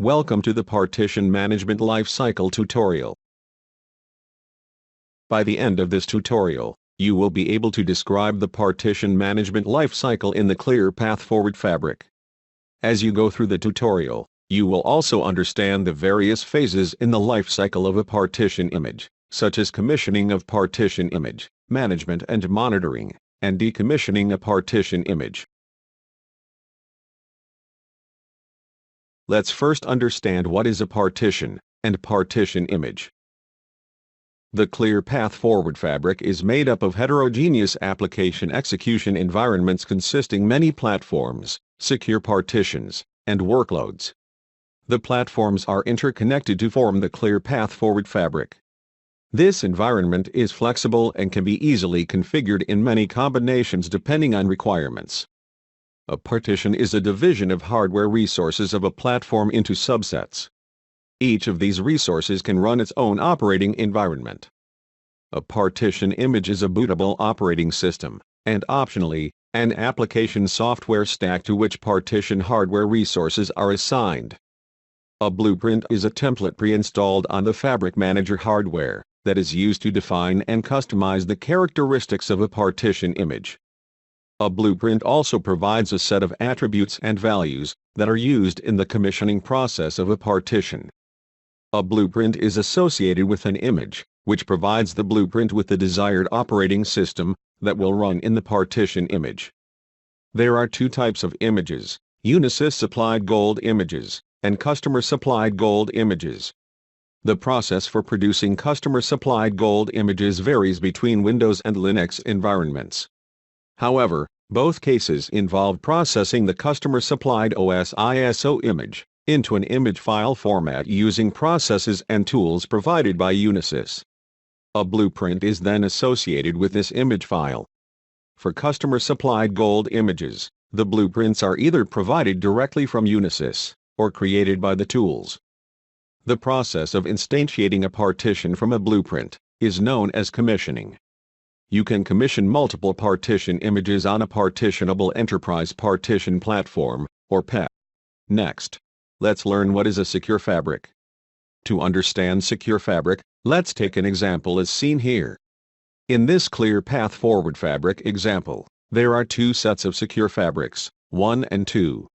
Welcome to the Partition Management Life Cycle tutorial. By the end of this tutorial, you will be able to describe the Partition Management Life Cycle in the ClearPath Forward Fabric. As you go through the tutorial, you will also understand the various phases in the life cycle of a partition image, such as commissioning of partition image, management and monitoring, and decommissioning a partition image. Let's first understand what is a partition and partition image. The ClearPath Forward Fabric is made up of heterogeneous application execution environments consisting many platforms, secure partitions, and workloads. The platforms are interconnected to form the ClearPath Forward Fabric. This environment is flexible and can be easily configured in many combinations depending on requirements. A partition is a division of hardware resources of a platform into subsets. Each of these resources can run its own operating environment. A partition image is a bootable operating system, and optionally, an application software stack to which partition hardware resources are assigned. A blueprint is a template pre-installed on the Fabric Manager hardware that is used to define and customize the characteristics of a partition image. A blueprint also provides a set of attributes and values that are used in the commissioning process of a partition. A blueprint is associated with an image, which provides the blueprint with the desired operating system that will run in the partition image. There are two types of images: Unisys-supplied gold images and customer-supplied gold images. The process for producing customer-supplied gold images varies between Windows and Linux environments. However, both cases involve processing the customer-supplied OS ISO image into an image file format using processes and tools provided by Unisys. A blueprint is then associated with this image file. For customer-supplied gold images, the blueprints are either provided directly from Unisys or created by the tools. The process of instantiating a partition from a blueprint is known as commissioning. You can commission multiple partition images on a partitionable enterprise partition platform, or PEP. Next, let's learn what is a secure fabric. To understand secure fabric, let's take an example as seen here. In this ClearPath Forward Fabric example, there are two sets of secure fabrics, 1 and 2.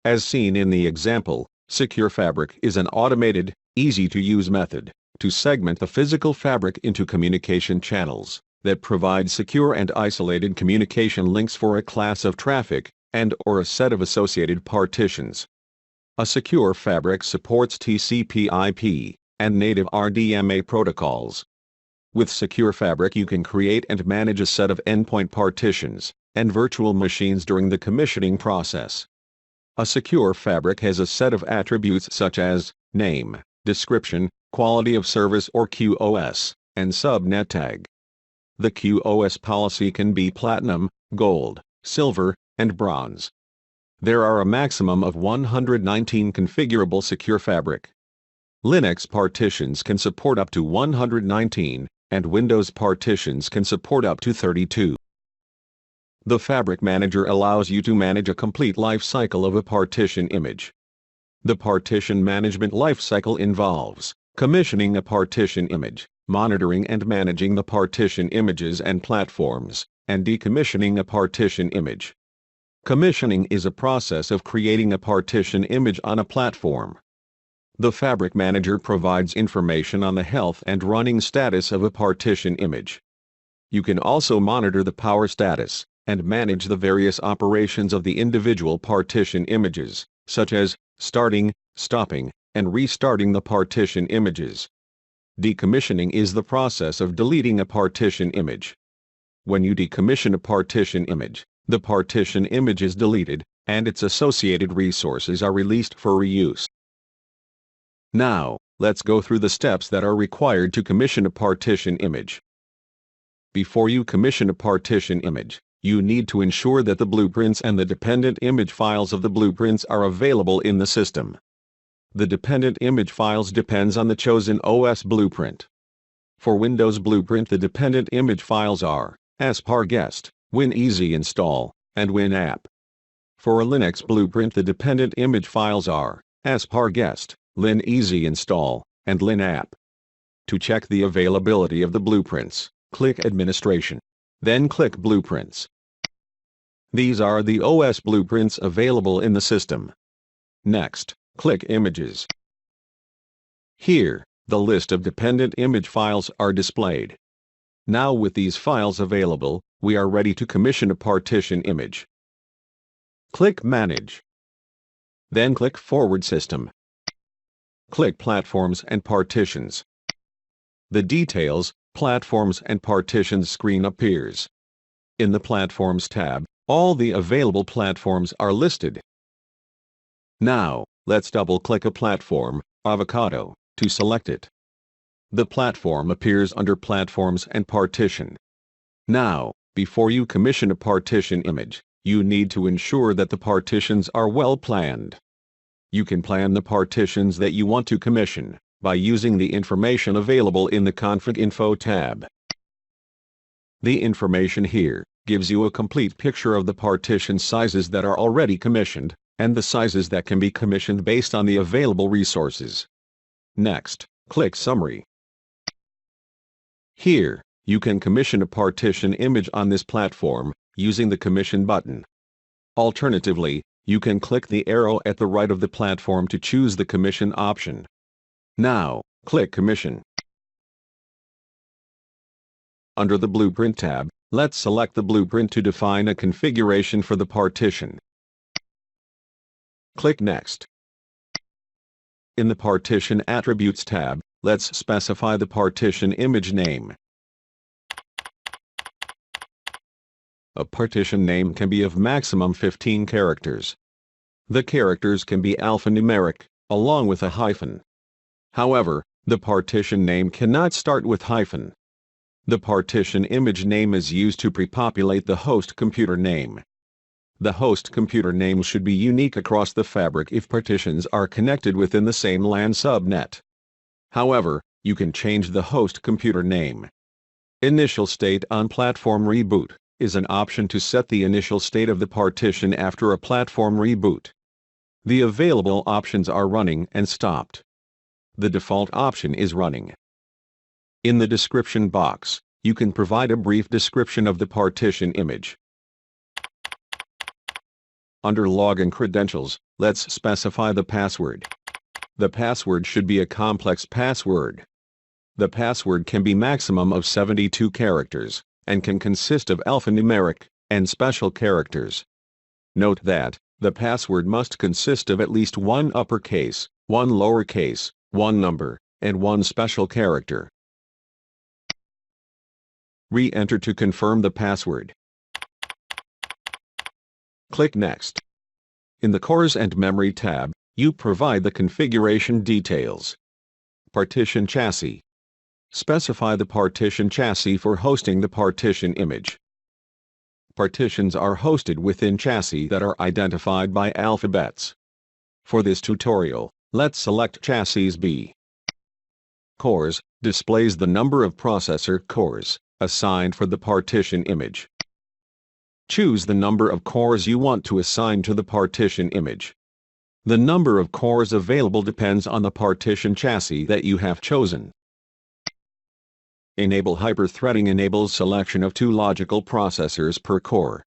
As seen in the example, secure fabric is an automated, easy-to-use method to segment the physical fabric into communication channels that provide secure and isolated communication links for a class of traffic and/or a set of associated partitions. A secure fabric supports TCP/IP and native RDMA protocols. With secure fabric you can create and manage a set of endpoint partitions and virtual machines during the commissioning process. A secure fabric has a set of attributes such as name, description, quality of service or QoS, and subnet tag. The QoS policy can be platinum, gold, silver, and bronze. There are a maximum of 119 configurable secure fabric. Linux partitions can support up to 119, and Windows partitions can support up to 32. The Fabric Manager allows you to manage a complete life cycle of a partition image. The Partition Management Life Cycle involves commissioning a partition image, monitoring and managing the partition images and platforms, and decommissioning a partition image. Commissioning is a process of creating a partition image on a platform. The Fabric Manager provides information on the health and running status of a partition image. You can also monitor the power status and manage the various operations of the individual partition images, such as starting, stopping, and restarting the partition images. Decommissioning is the process of deleting a partition image. When you decommission a partition image, the partition image is deleted, and its associated resources are released for reuse. Now, let's go through the steps that are required to commission a partition image. Before you commission a partition image, you need to ensure that the blueprints and the dependent image files of the blueprints are available in the system. The dependent image files depends on the chosen OS blueprint. For Windows Blueprint the dependent image files are asparguest, WinEasy install, and WinApp. For a Linux blueprint the dependent image files are Aspar Guest, Lin Easy Install, and Lin App. To check the availability of the blueprints, click Administration. Then click Blueprints. These are the OS blueprints available in the system. Next, click Images. Here, the list of dependent image files are displayed. Now with these files available, we are ready to commission a partition image. Click Manage. Then click Forward System. Click Platforms and Partitions. The Details, Platforms and Partitions screen appears. In the Platforms tab, all the available platforms are listed. Now, let's double-click a platform, Avocado, to select it. The platform appears under Platforms and Partition. Now, before you commission a partition image, you need to ensure that the partitions are well planned. You can plan the partitions that you want to commission by using the information available in the Config Info tab. The information here gives you a complete picture of the partition sizes that are already commissioned, and the sizes that can be commissioned based on the available resources. Next, click Summary. Here, you can commission a partition image on this platform using the Commission button. Alternatively, you can click the arrow at the right of the platform to choose the Commission option. Now, click Commission. Under the Blueprint tab, let's select the blueprint to define a configuration for the partition. Click Next. In the Partition Attributes tab, let's specify the partition image name. A partition name can be of maximum 15 characters. The characters can be alphanumeric, along with a hyphen. However, the partition name cannot start with hyphen. The partition image name is used to prepopulate the host computer name. The host computer name should be unique across the fabric if partitions are connected within the same LAN subnet. However, you can change the host computer name. Initial state on platform reboot is an option to set the initial state of the partition after a platform reboot. The available options are running and stopped. The default option is running. In the description box, you can provide a brief description of the partition image. Under Login Credentials, let's specify the password. The password should be a complex password. The password can be maximum of 72 characters, and can consist of alphanumeric and special characters. Note that the password must consist of at least one uppercase, one lowercase, one number, and one special character. Re-enter to confirm the password. Click Next. In the Cores and Memory tab, you provide the configuration details. Partition Chassis. Specify the partition chassis for hosting the partition image. Partitions are hosted within chassis that are identified by alphabets. For this tutorial, let's select Chassis B. Cores displays the number of processor cores assigned for the partition image. Choose the number of cores you want to assign to the partition image. The number of cores available depends on the partition chassis that you have chosen. Enable hyperthreading enables selection of 2 logical processors per core.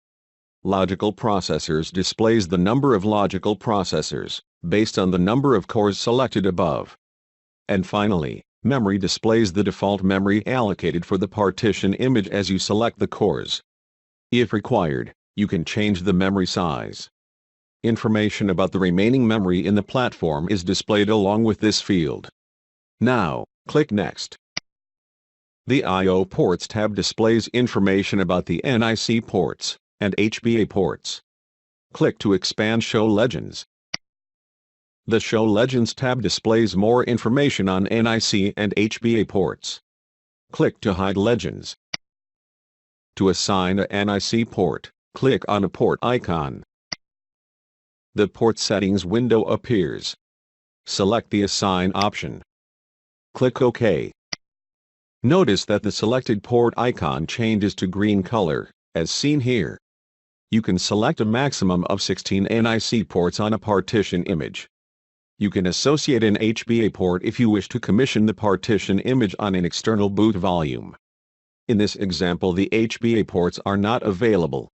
Logical processors displays the number of logical processors, based on the number of cores selected above. And finally, memory displays the default memory allocated for the partition image as you select the cores. If required, you can change the memory size. Information about the remaining memory in the platform is displayed along with this field. Now, click Next. The I/O Ports tab displays information about the NIC ports and HBA ports. Click to expand Show Legends. The Show Legends tab displays more information on NIC and HBA ports. Click to hide legends. To assign a NIC port, click on a port icon. The port settings window appears. Select the Assign option. Click OK. Notice that the selected port icon changes to green color, as seen here. You can select a maximum of 16 NIC ports on a partition image. You can associate an HBA port if you wish to commission the partition image on an external boot volume. In this example, the HBA ports are not available.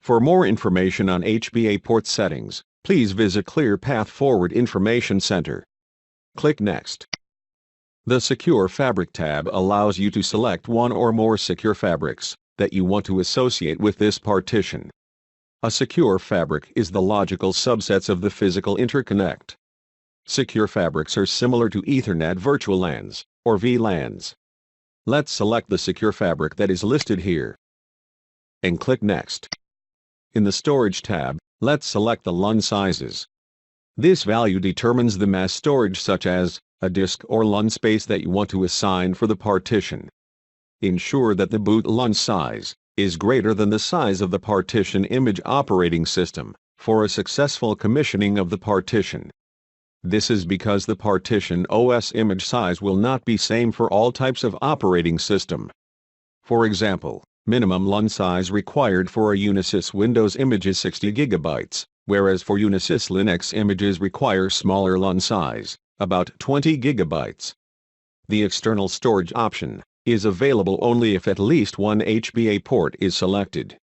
For more information on HBA port settings, please visit ClearPath Forward Information Center. Click Next. The Secure Fabric tab allows you to select one or more secure fabrics that you want to associate with this partition. A secure fabric is the logical subsets of the physical interconnect. Secure fabrics are similar to Ethernet virtual LANs, or VLANs. Let's select the secure fabric that is listed here. And click Next. In the Storage tab, let's select the LUN sizes. This value determines the mass storage such as a disk or LUN space that you want to assign for the partition. Ensure that the boot LUN size is greater than the size of the partition image operating system for a successful commissioning of the partition. This is because the partition OS image size will not be same for all types of operating system. For example, minimum LUN size required for a Unisys Windows image is 60 GB, whereas for Unisys Linux images require smaller LUN size, about 20 GB. The external storage option is available only if at least one HBA port is selected.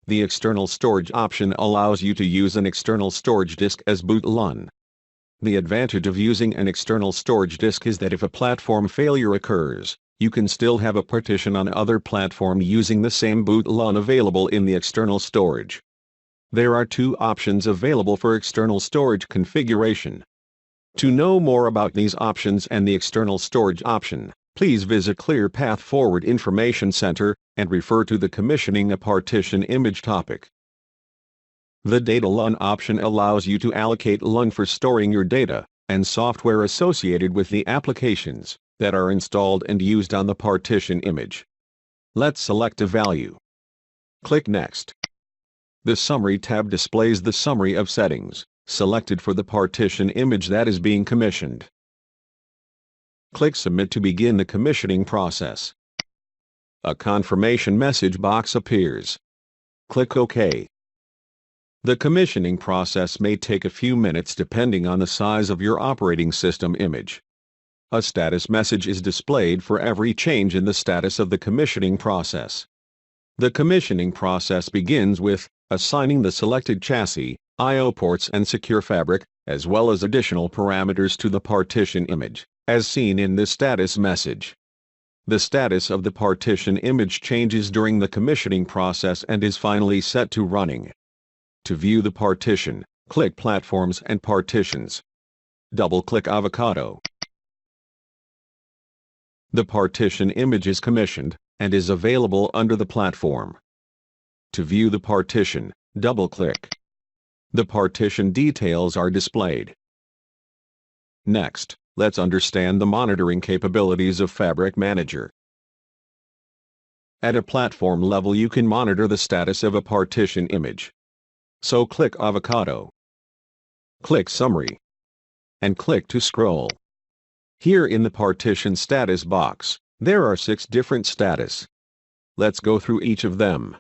The external storage option allows you to use an external storage disk as boot LUN. The advantage of using an external storage disk is that if a platform failure occurs, you can still have a partition on other platform using the same boot LUN available in the external storage. There are two options available for external storage configuration. To know more about these options and the external storage option, please visit ClearPath Forward Information Center and refer to the Commissioning a Partition Image topic. The Data LUN option allows you to allocate LUN for storing your data and software associated with the applications that are installed and used on the partition image. Let's select a value. Click Next. The Summary tab displays the summary of settings selected for the partition image that is being commissioned. Click Submit to begin the commissioning process. A confirmation message box appears. Click OK. The commissioning process may take a few minutes depending on the size of your operating system image. A status message is displayed for every change in the status of the commissioning process. The commissioning process begins with assigning the selected chassis, I/O ports and secure fabric, as well as additional parameters to the partition image, as seen in the status message. The status of the partition image changes during the commissioning process and is finally set to running. To view the partition, click Platforms and Partitions. Double-click Avocado. The partition image is commissioned and is available under the platform. To view the partition, double-click. The partition details are displayed. Next, let's understand the monitoring capabilities of Fabric Manager. At a platform level, you can monitor the status of a partition image. So click Avocado. Click Summary. And click to scroll. Here in the Partition Status box, there are 6 different status. Let's go through each of them.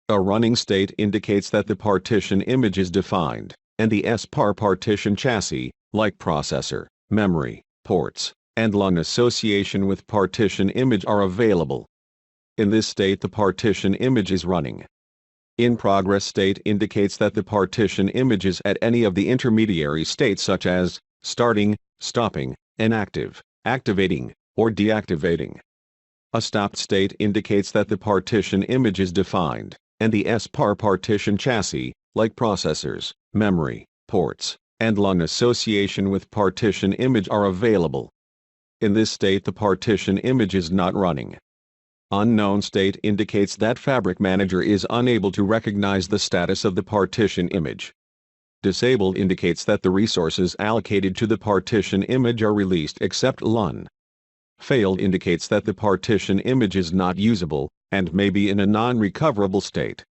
A running state indicates that the partition image is defined, and the SPAR partition chassis, like processor, memory, ports, and LUN association with partition image are available. In this state, the partition image is running. In progress state indicates that the partition image is at any of the intermediary states such as starting, stopping, inactive, activating, or deactivating. A stopped state indicates that the partition image is defined, and the SPAR partition chassis, like processors, memory, ports, and LUN association with partition image are available. In this state, the partition image is not running. Unknown state indicates that Fabric Manager is unable to recognize the status of the partition image. Disabled indicates that the resources allocated to the partition image are released except LUN. Failed indicates that the partition image is not usable and may be in a non-recoverable state.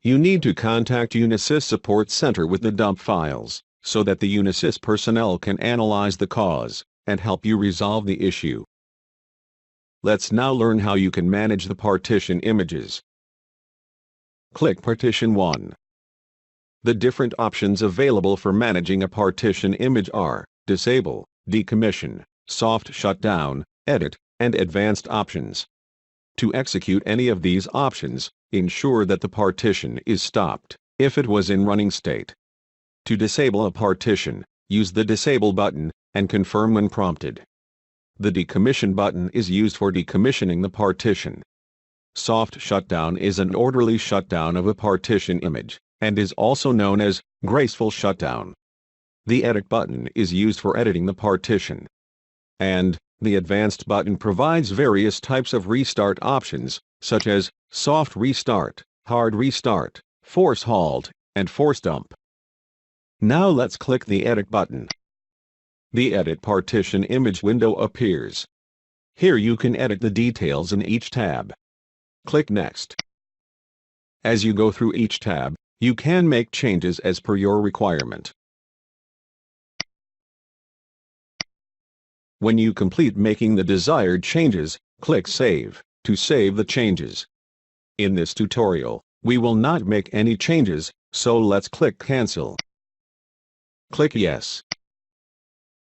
You need to contact Unisys Support Center with the dump files so that the Unisys personnel can analyze the cause and help you resolve the issue. Let's now learn how you can manage the partition images. Click Partition 1. The different options available for managing a partition image are Disable, Decommission, Soft Shutdown, Edit, and Advanced Options. To execute any of these options, ensure that the partition is stopped if it was in running state. To disable a partition, use the Disable button and confirm when prompted. The Decommission button is used for decommissioning the partition. Soft shutdown is an orderly shutdown of a partition image, and is also known as graceful shutdown. The Edit button is used for editing the partition. And the Advanced button provides various types of restart options, such as soft restart, hard restart, force halt, and force dump. Now let's click the Edit button. The Edit Partition Image window appears. Here you can edit the details in each tab. Click Next. As you go through each tab, you can make changes as per your requirement. When you complete making the desired changes, click Save to save the changes. In this tutorial, we will not make any changes, so let's click Cancel. Click Yes.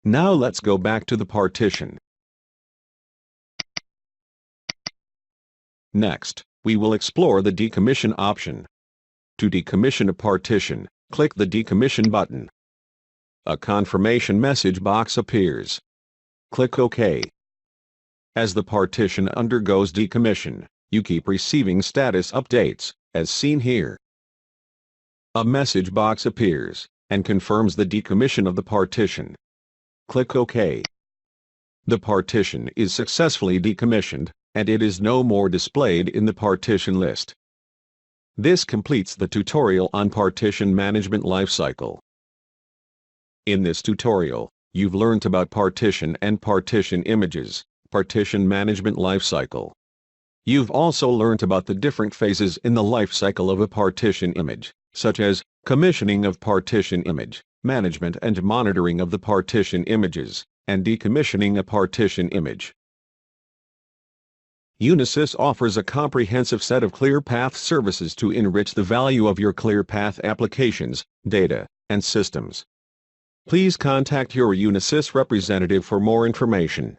Now let's go back to the partition. Next, we will explore the Decommission option. To decommission a partition, click the Decommission button. A confirmation message box appears. Click OK. As the partition undergoes decommission, you keep receiving status updates, as seen here. A message box appears and confirms the decommission of the partition. Click OK. The partition is successfully decommissioned, and it is no more displayed in the partition list. This completes the tutorial on Partition Management Life Cycle. In this tutorial, you've learned about partition and partition images, Partition Management Life Cycle. You've also learned about the different phases in the life cycle of a partition image, such as commissioning of partition image, management and monitoring of the partition images, and decommissioning a partition image. Unisys offers a comprehensive set of ClearPath services to enrich the value of your ClearPath applications, data, and systems. Please contact your Unisys representative for more information.